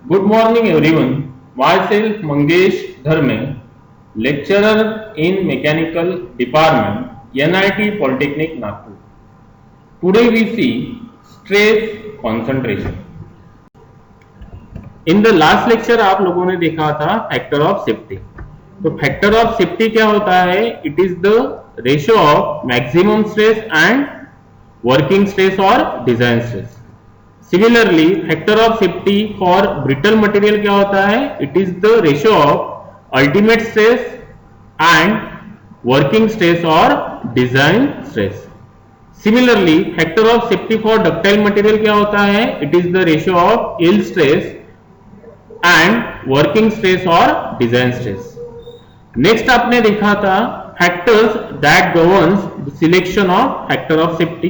Good morning everyone. Myself Mangesh Dharme, lecturer in Mechanical Department, NIT Polytechnic Nagpur. Today we see stress concentration. In the last lecture आप लोगों ने देखा था factor of safety. तो factor of safety क्या होता है? It is the ratio of maximum stress and working stress और design stress. Similarly factor of safety for brittle material क्या होता है? It is the ratio of ultimate stress and working stress और design stress. Similarly factor of safety for ductile material क्या होता है? It is the ratio of yield stress and working stress और design stress. Next आपने देखा था factors that governs the selection of factor of safety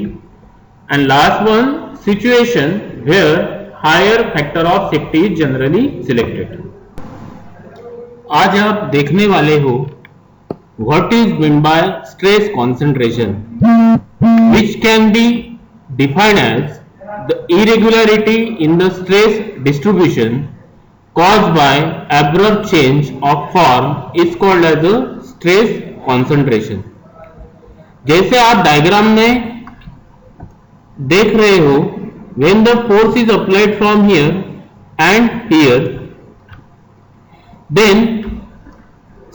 and last one situation where higher factor of safety is generally selected. आज आप देखने वाले हो what is mean by stress concentration, which can be defined as the irregularity in the stress distribution caused by abrupt change of form is called as a stress concentration। जैसे आप diagram में देख रहे हो, when the force is applied from here and here, then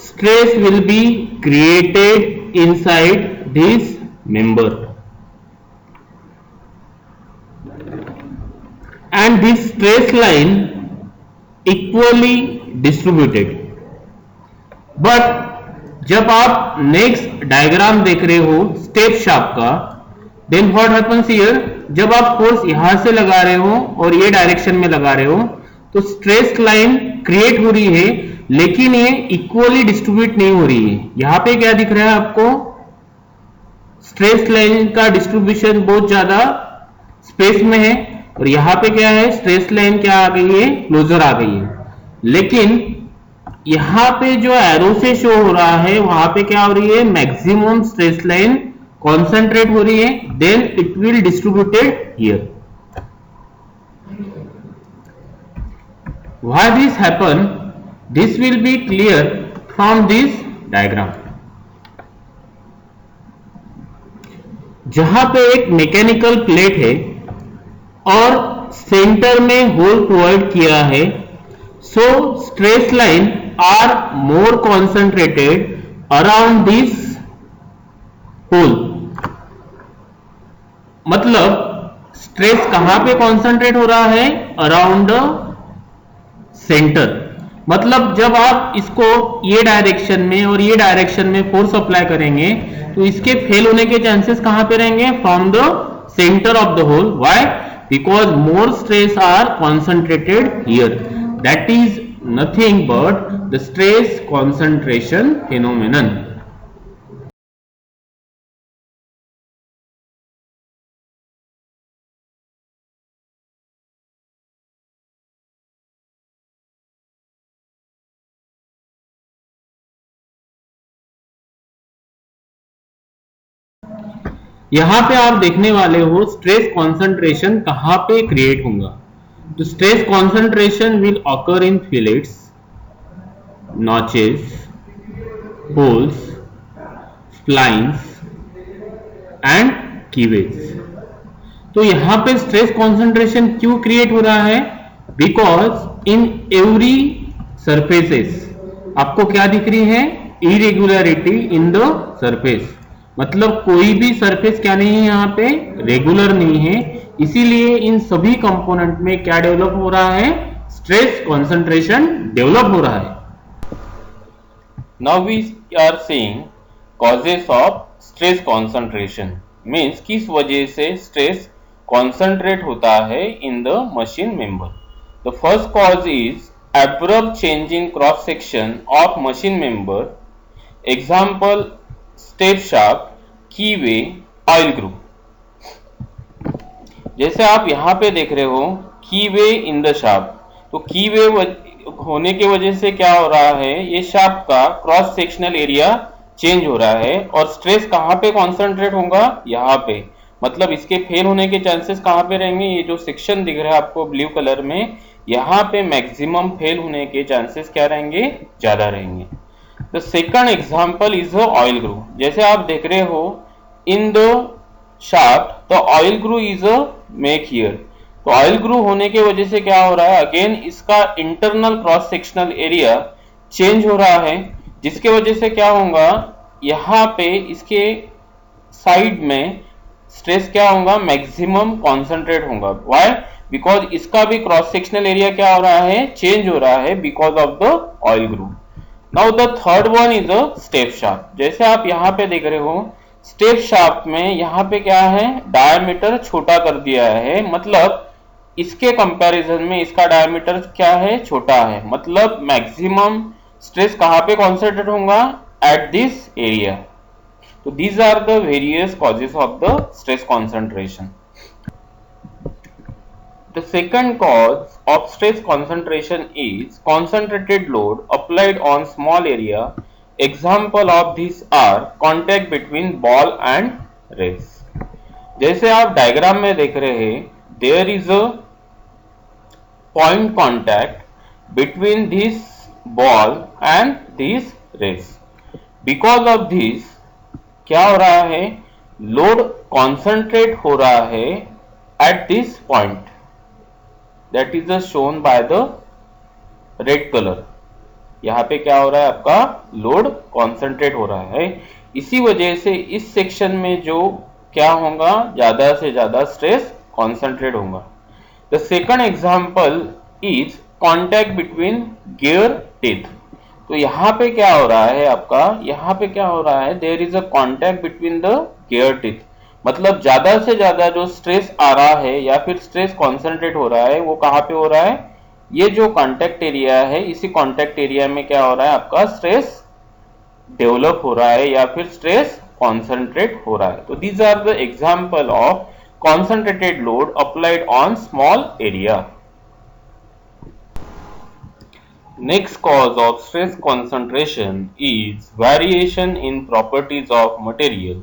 stress will be created inside this member and this stress line equally distributed। But जब आप next diagram देख रहे हो स्टेप शाफ्ट का, देन व्हाट हैपेंस हियर, जब आप force यहां से लगा रहे हो और ये डायरेक्शन में लगा रहे हो तो स्ट्रेस लाइन क्रिएट हो रही है, लेकिन ये इक्वली डिस्ट्रीब्यूट नहीं हो रही है। यहां पे क्या दिख रहा है आपको? स्ट्रेस लाइन का डिस्ट्रीब्यूशन बहुत ज्यादा स्पेस में है और यहां पे क्या है? स्ट्रेस लाइन क्या आ गई है? क्लोजर आ गई है। लेकिन यहां पे जो एरो से शो हो रहा है वहां पे क्या हो रही है? मैक्सिमम स्ट्रेस लाइन कॉन्सेंट्रेट हो रही है, then it will distributed here. Why this happen? This will be clear from this diagram. जहां पे एक मैकेनिकल प्लेट है और सेंटर में होल प्रोवाइड किया है, so stress line are more concentrated around this hole. मतलब स्ट्रेस कहां पे कॉन्सेंट्रेट हो रहा है? Around the centre. मतलब जब आप इसको ये डायरेक्शन में और ये डायरेक्शन में फोर्स अप्लाई करेंगे तो इसके फेल होने के चांसेस कहां पे रहेंगे? From the centre of the hole. Why? Because more stress are concentrated here. That is nothing but the stress concentration phenomenon. यहां पे आप देखने वाले हो स्ट्रेस कॉन्सेंट्रेशन कहां पे क्रिएट होगा। तो stress concentration will occur in fillets, notches, holes, splines and keyways. तो यहां पे स्ट्रेस कॉन्सेंट्रेशन क्यों क्रिएट हो रहा है? बिकॉज इन एवरी सरफेसेस आपको क्या दिख रही है? Irregularity in the surface. मतलब कोई भी सरफेस क्या नहीं है? यहाँ पे रेगुलर नहीं है, इसीलिए इन सभी कंपोनेंट में क्या डेवलप हो रहा है? स्ट्रेस कॉन्सेंट्रेशन डेवलप हो रहा है। Now we are seeing causes of stress concentration, means किस वजह से स्ट्रेस कॉन्सेंट्रेट होता है in the machine member. The first cause is abrupt change in cross section of machine member. Example step shaft, keyway, oil groove. जैसे आप यहां पे देख रहे हो कीवे इन द शाफ्ट, तो कीवे होने की वजह से क्या हो रहा है? ये शाफ्ट का क्रॉस सेक्शनल एरिया चेंज हो रहा है और स्ट्रेस कहां पे कॉन्सेंट्रेट होगा? यहां पे। मतलब इसके फेल होने के चांसेस कहाँ पे रहेंगे, ये जो सेक्शन दिख रहा है आपको ब्लू कलर में, यहाँ पे मैक्सिमम फेल होने के चांसेस क्या रहेंगे, ज्यादा रहेंगे। The second example is a oil groove. जैसे आप देख रहे हो in the shaft the oil groove is a make here. तो ऑयल ग्रू होने की वजह से क्या हो रहा है, अगेन इसका internal cross sectional area change हो रहा है, जिसके वजह से क्या होगा, यहाँ पे इसके साइड में स्ट्रेस क्या होगा, मैक्सिमम कॉन्सेंट्रेट होगा। व्हाई, बिकॉज इसका भी क्रॉस सेक्शनल एरिया क्या हो रहा है, चेंज हो रहा है because of the oil groove. Now the third one is a step shaft. जैसे आप यहाँ पे देख रहे हो स्टेप शाफ्ट में यहाँ पे क्या है, डायमीटर छोटा कर दिया है, मतलब इसके कंपैरिजन में इसका डायमीटर क्या है, छोटा है, मतलब मैक्सिमम स्ट्रेस कहाँ पे कॉन्सेंट्रेट होगा, एट दिस एरिया। तो these are the various causes of the stress concentration. The second cause of stress concentration is concentrated load applied on small area. Example of these are contact between ball and race. जैसे आप diagram में देख रहे हैं, there is a point contact between this ball and this race. Because of this क्या हो रहा है, लोड कॉन्सेंट्रेट हो रहा है at this point, that is shown by the red colour. यहाँ पे क्या हो रहा है, आपका लोड कॉन्सेंट्रेट हो रहा है, इसी वजह से इस सेक्शन में जो क्या होगा, ज्यादा से ज्यादा स्ट्रेस कॉन्सेंट्रेट होगा। The second example is contact between gear teeth. तो यहाँ पे क्या हो रहा है आपका, यहाँ पे क्या हो रहा है, there is a contact between the gear teeth, मतलब ज्यादा से ज्यादा जो स्ट्रेस आ रहा है या फिर स्ट्रेस कॉन्सेंट्रेट हो रहा है वो कहाँ पे हो रहा है, ये जो कॉन्टैक्ट एरिया है, इसी कॉन्टैक्ट एरिया में क्या हो रहा है, आपका स्ट्रेस डेवलप हो रहा है या फिर स्ट्रेस कॉन्सेंट्रेट हो रहा है। तो these are the example of concentrated load applied on small area. Next cause of stress concentration is variation in properties of material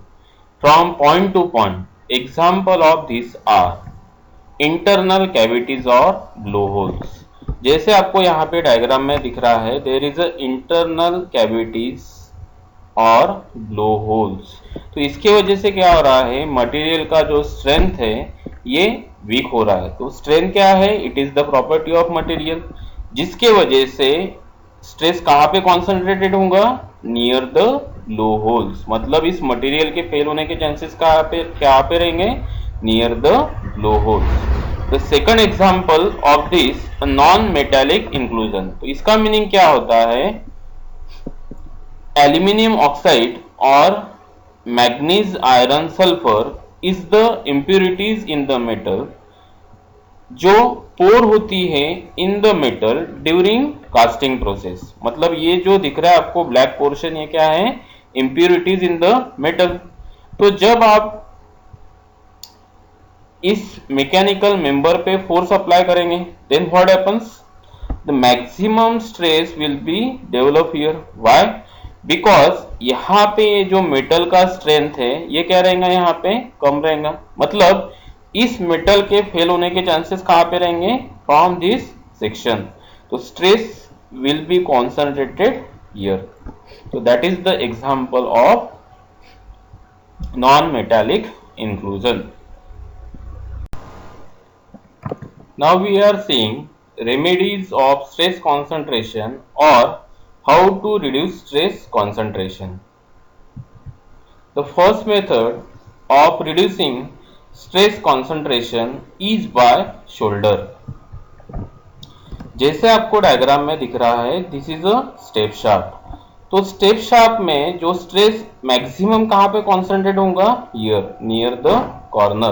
from point to point. Example of these are internal cavities or blowholes. जैसे आपको यहाँ पे diagram में दिख रहा है, there is a internal cavities और blowholes. तो इसके वजह से क्या हो रहा है, मटेरियल का जो स्ट्रेंथ है ये वीक हो रहा है। तो स्ट्रेंथ क्या है, it is the property of material, जिसके वजह से स्ट्रेस कहाँ पे कॉन्सेंट्रेटेड होगा, नियर द ब्लो होल्स, मतलब इस मटेरियल के फेल होने के चांसेस कहाँ पे रहेंगे, near the blow holes. The second example of this non metallic inclusion. तो इसका मीनिंग क्या होता है, एल्यूमिनियम ऑक्साइड और manganese iron sulphur is the impurities in the metal जो पोर होती है in the metal during casting process. मतलब ये जो दिख रहा है आपको ब्लैक पोर्शन, ये क्या है, इम्प्यूरिटीज इन द मेटल। तो जब आप इस मैकेनिकल मेंबर पे फोर्स अप्लाई करेंगे, then what happens, the maximum stress will be develop here. Why, because यहाँ पे जो मेटल का स्ट्रेंथ है ये क्या रहेगा, यहाँ पे कम रहेगा, मतलब इस मेटल के फेल होने के चांसेस कहाँ पे रहेंगे, फ्रॉम दिस सेक्शन। तो stress will be concentrated here. तो that is the example of non metallic inclusion. Now we are seeing remedies of stress concentration और how to reduce stress concentration. The first method of reducing stress concentration is by shoulder. जैसे आपको diagram में दिख रहा है, this is a step shaft. तो step shaft में जो स्ट्रेस मैक्सिमम कहाँ पे कॉन्सेंट्रेट होगा, हियर नियर द कॉर्नर।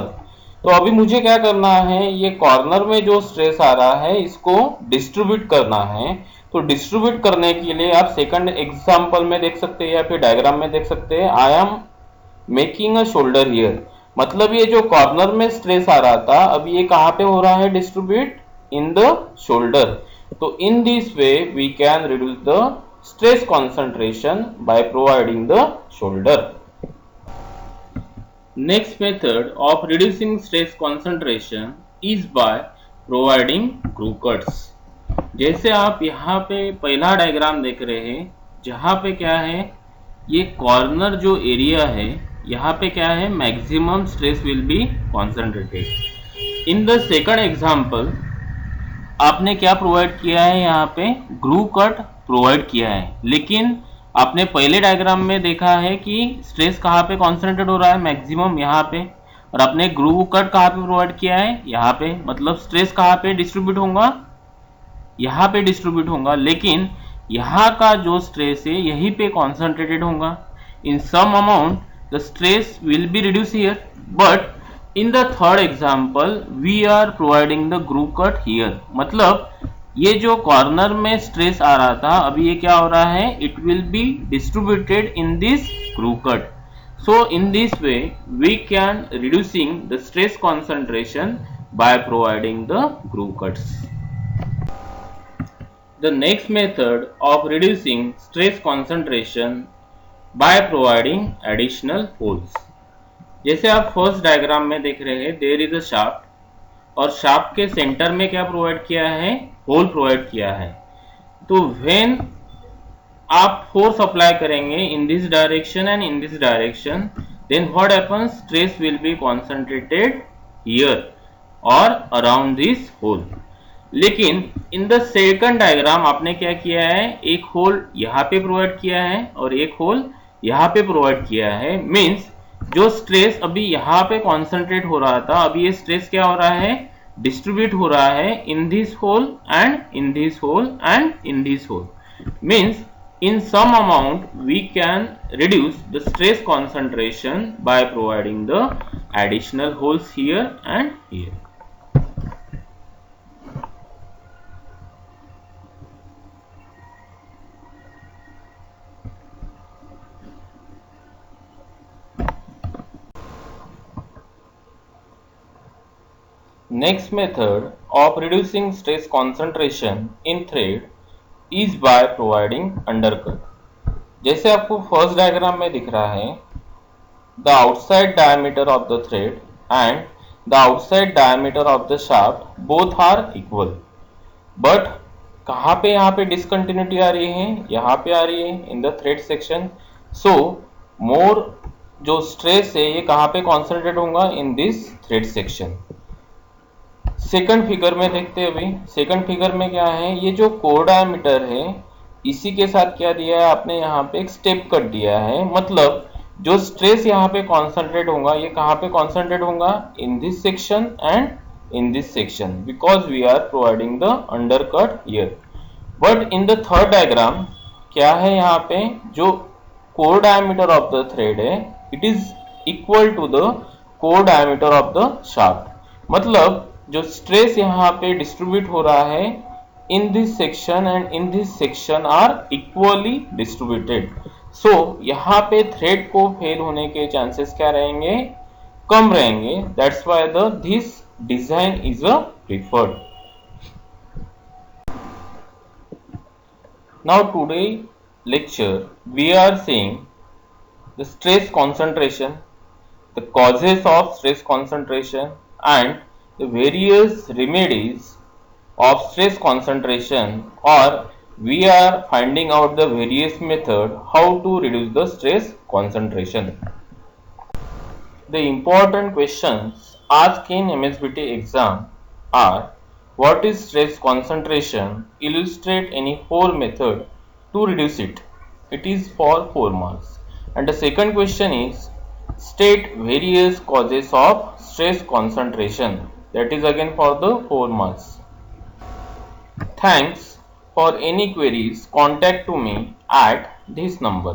तो अभी मुझे क्या करना है, ये कॉर्नर में जो स्ट्रेस आ रहा है इसको डिस्ट्रीब्यूट करना है। तो डिस्ट्रीब्यूट करने के लिए आप सेकंड एग्जांपल में देख सकते हैं या फिर डायग्राम में देख सकते हैं, I am making a shoulder here, मतलब ये जो कॉर्नर में स्ट्रेस आ रहा था अब ये कहाँ पे हो रहा है, डिस्ट्रीब्यूट इन द शोल्डर। तो in this way we can reduce the stress concentration by providing the shoulder. Next method of reducing stress concentration is by providing glue cuts. जैसे आप यहाँ पे पहला डायग्राम देख रहे हैं, जहाँ पे क्या है, ये कॉर्नर जो एरिया है, यहाँ पे क्या है, maximum stress will be concentrated. In the second example आपने क्या प्रोवाइड किया है, यहाँ पे ग्रू कट प्रोवाइड किया है, लेकिन आपने पहले डायग्राम में देखा है कि स्ट्रेस कहाँ पे कॉन्सेंट्रेट हो रहा है, मैक्सिमम यहाँ पे, और आपने ग्रू कट कहाँ पे प्रोवाइड किया है, यहाँ पे. मतलब स्ट्रेस कहाँ पे डिस्ट्रीब्यूट होगा, यहाँ पे डिस्ट्रीब्यूट होगा, लेकिन यहाँ का जो स्ट्रेस है यहीं पे कॉन्सेंट्रेटेड होगा. In some amount the stress will be reduce here, but in the third example we are providing the groove cut here. मतलब ये जो कॉर्नर में स्ट्रेस आ रहा था, अभी ये क्या हो रहा है, it will be distributed in this groove cut. So in this way we can reducing the stress concentration by providing the groove cuts. The next method of reducing stress concentration by providing additional holes. जैसे आप first diagram में देख रहे हैं, there is a shaft और shaft के centre में क्या प्रोवाइड किया है, होल प्रोवाइड किया है. तो व्हेन आप फोर्स अप्लाई करेंगे in this direction and in this direction, then what happens, stress will be concentrated here और अराउंड दिस होल. लेकिन इन द सेकंड डायग्राम आपने क्या किया है, एक होल यहाँ पे प्रोवाइड किया है और एक होल यहाँ पे प्रोवाइड किया है. मींस जो स्ट्रेस अभी यहाँ पे कॉन्सेंट्रेट हो रहा था, अभी ये स्ट्रेस क्या हो रहा है, डिस्ट्रीब्यूट हो रहा है in this hole and in this hole and in this hole. Means in some amount we can reduce the stress concentration by providing the additional holes here and here. Next method of reducing stress concentration in thread is by providing undercut. जैसे आपको first diagram में दिख रहा है, the outside diameter of the thread and the outside diameter of the shaft both are equal, but कहाँ पे यहाँ पे डिसकंटिन्यूटी आ रही है, यहाँ पे आ रही है इन द थ्रेड सेक्शन. सो मोर जो स्ट्रेस है ये कहाँ पे कॉन्सेंट्रेट होगा, in this thread section. Second figure में देखते हैं. अभी सेकंड फिगर में क्या है, ये जो कोर डायमीटर है इसी के साथ क्या दिया है आपने, यहाँ पे एक स्टेप कट दिया है. मतलब जो स्ट्रेस यहाँ पे कॉन्सेंट्रेट होगा ये कहाँ पे कॉन्सेंट्रेट होगा, in this section and in this section, because we are providing the undercut here. But in the third diagram क्या है, यहाँ पे जो core diameter of the thread है it is equal to the core diameter of the shaft. मतलब जो stress यहाँ पे डिस्ट्रीब्यूट हो रहा है in this section and in this section are equally distributed. So यहाँ पे थ्रेड को फेल होने के चांसेस क्या रहेंगे, कम रहेंगे. That's why the this design is a preferred. Now today lecture we are seeing the stress concentration, the causes of stress concentration and the various remedies of stress concentration, or we are finding out the various method how to reduce the stress concentration. The important questions asked in MSBT exam are: what is stress concentration? Illustrate any 4 method to reduce it. It is for 4 marks. And the second question is: state various causes of stress concentration. That is again for the 4 marks. Thanks. For any queries, contact to me at this number.